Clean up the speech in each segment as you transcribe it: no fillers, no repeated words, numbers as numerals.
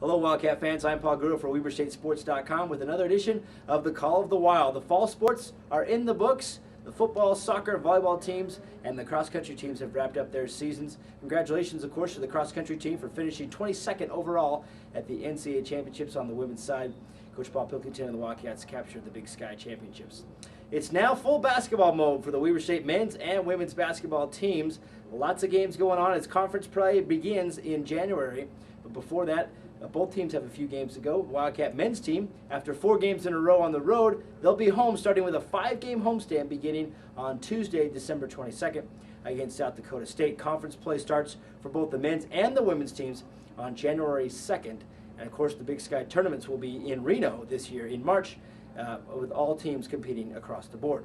Hello, Wildcat fans. I'm Paul Grua for WeberStateSports.com with another edition of the Call of the Wild. The fall sports are in the books. The football, soccer, volleyball teams and the cross-country teams have wrapped up their seasons. Congratulations, of course, to the cross-country team for finishing 22nd overall at the NCAA Championships on the women's side. Coach Paul Pilkington and the Wildcats captured the Big Sky Championships. It's now full basketball mode for the Weber State men's and women's basketball teams. Lots of games going on as conference play begins in January. But before that, both teams have a few games to go. The Wildcat men's team, after 4 games in a row on the road, they'll be home starting with a 5-game homestand beginning on Tuesday, December 22nd against South Dakota State. Conference play starts for both the men's and the women's teams on January 2nd. And of course, the Big Sky tournaments will be in Reno this year in March, with all teams competing across the board.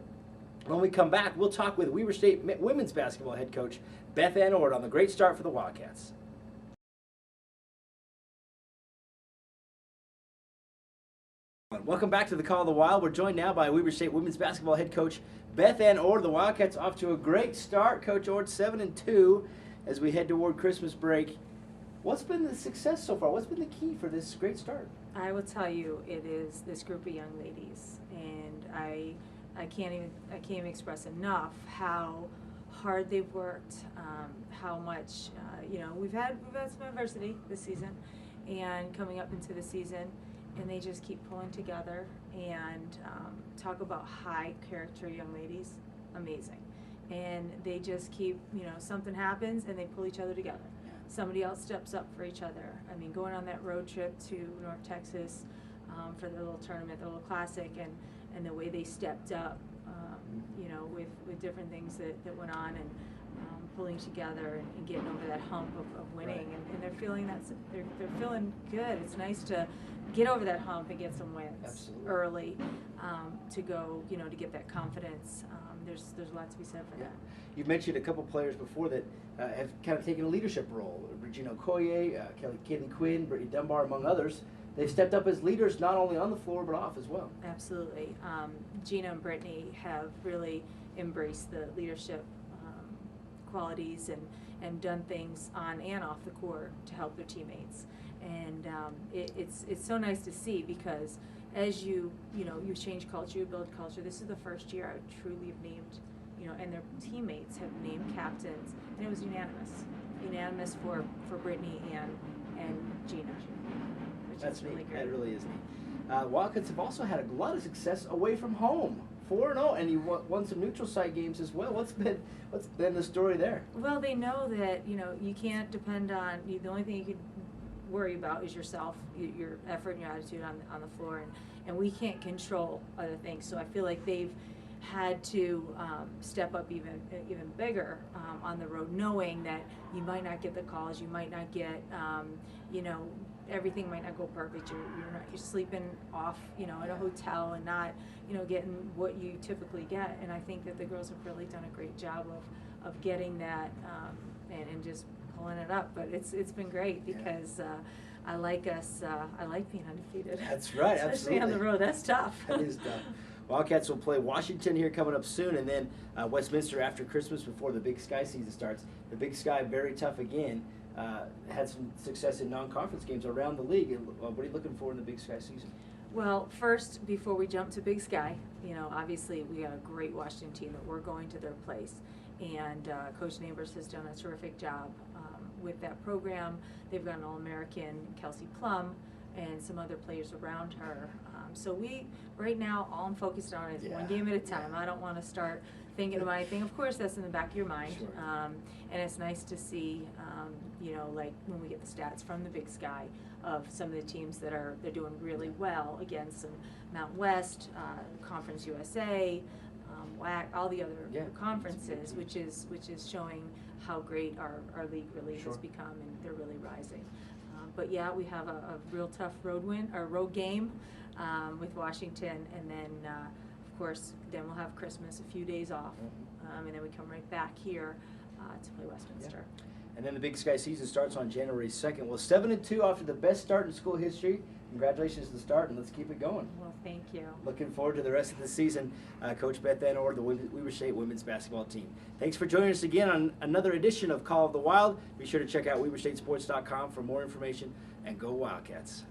When we come back, we'll talk with Weber State women's basketball head coach Bethann Ord on the great start for the Wildcats. Welcome back to the Call of the Wild. We're joined now by Weber State women's basketball head coach Bethann Ord. The Wildcats off to a great start. Coach Ord 7-2 as we head toward Christmas break. What's been the success so far? What's been the key for this great start? I will tell you, it is this group of young ladies, and I can't even express enough how hard they've worked, how much we've had some adversity this season, and coming up into the season. And they just keep pulling together and talk about high character young ladies, amazing. And they just keep, something happens and they pull each other together. Somebody else steps up for each other. I mean, going on that road trip to North Texas for their little tournament, their little classic, and the way they stepped up, with different things that went on, and pulling together and getting over that hump of winning, right. and they're feeling they're feeling good. It's nice to get over that hump and get some wins Absolutely. Early, to go, to get that confidence. There's a lot to be said for that. You've mentioned a couple players before that have kind of taken a leadership role. Regina Okoye, Kaylee Quinn, Brittany Dunbar, among others. They've stepped up as leaders not only on the floor but off as well. Absolutely. Gina and Brittany have really embraced the leadership qualities and done things on and off the court to help their teammates. And it's so nice to see, because as you change culture, you build culture. This is the first year I truly have named, and their teammates have named captains, and it was unanimous for Brittany and Gina. That's really neat. great. That really is neat. Wildcats have also had a lot of success away from home. 4-0, and you won some neutral site games as well. What's been the story there? Well, they know that you can't depend on the only thing you could worry about is yourself, your effort and your attitude on the floor, and we can't control other things. So I feel like they've had to step up even bigger on the road, knowing that you might not get the calls, you might not get everything might not go perfect. You're sleeping off, in a hotel and not, getting what you typically get. And I think that the girls have really done a great job of getting that and just pulling it up. But it's been great, because I like being undefeated. That's right, especially absolutely. on the road. That's tough. That is tough. Wildcats will play Washington here coming up soon, and then Westminster after Christmas before the Big Sky season starts. The Big Sky, very tough again. Had some success in non-conference games around the league. What are you looking for in the Big Sky season? Well, first, before we jump to Big Sky, obviously we got a great Washington team that we're going to their place, and Coach Neighbors has done a terrific job with that program. They've got an All-American, Kelsey Plum, and some other players around her. So right now, all I'm focused on is one game at a time. I don't want to start thinking about anything. Of course, that's in the back of your mind. Sure. And it's nice to see, like when we get the stats from the Big Sky of some of the teams they're doing really well against some Mount West, Conference USA, WAC, all the other conferences, which is showing how great our league really has become, and they're really rising. But yeah, we have a real tough road game with Washington, and then of course then we'll have Christmas, a few days off, and then we come right back here to play Westminster. And then the Big Sky season starts on January 2nd. Well, 7-2 after the best start in school history. congratulations to the start, and let's keep it going. Well, thank you. Looking forward to the rest of the season. Coach Bethann Ord, the Weber State women's basketball team. Thanks for joining us again on another edition of Call of the Wild. Be sure to check out WeberStateSports.com for more information, and go Wildcats.